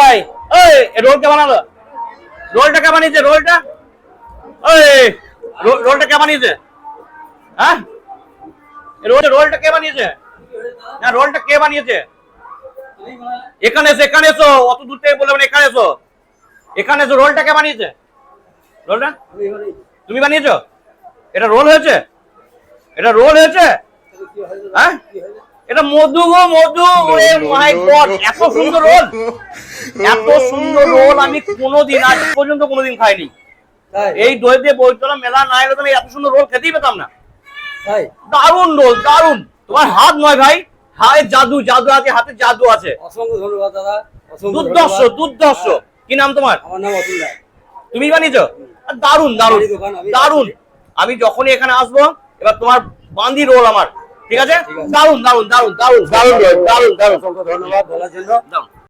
ভাই রোল কে বানালো? রোলটা কে বানিয়েছে? রোলটা কে বানিয়েছে? হ্যাঁ, রোলটা কে বানিয়েছে? না, রোলটা কে বানিয়েছে? এখানে এসো, অত দূর থেকে বললাম এখানে এসো, রোলটা কে বানিয়েছে? রোলটা তুমি বানিয়েছো? এটা রোল হয়েছে? হ্যাঁ, এটা মধু গো, মধু। মাই গড, এত সুন্দর রোল আমি কোনোদিন আজ পর্যন্ত কোনোদিন খাইনি। এই দইতে বইতলা মেলা না এলে তুমি এত সুন্দর রোল খেতেই পেতাম না। দারুণ রোল, দারুণ। তোমার হাত নয় ভাই, জাদু আছে, হাতে জাদু আছে। অসংখ্য ধন্যবাদ দাদা, দুর্ধর্ষ। কি নাম তোমার? আমার নাম অতুল রায়। তুমি বানিয়েছো? দারুণ। আমি যখনই এখানে আসবো, এবার তোমার বান্দি রোল আমার, ঠিক আছে? দারুণ। অসংখ্য ধন্যবাদ বলার জন্য।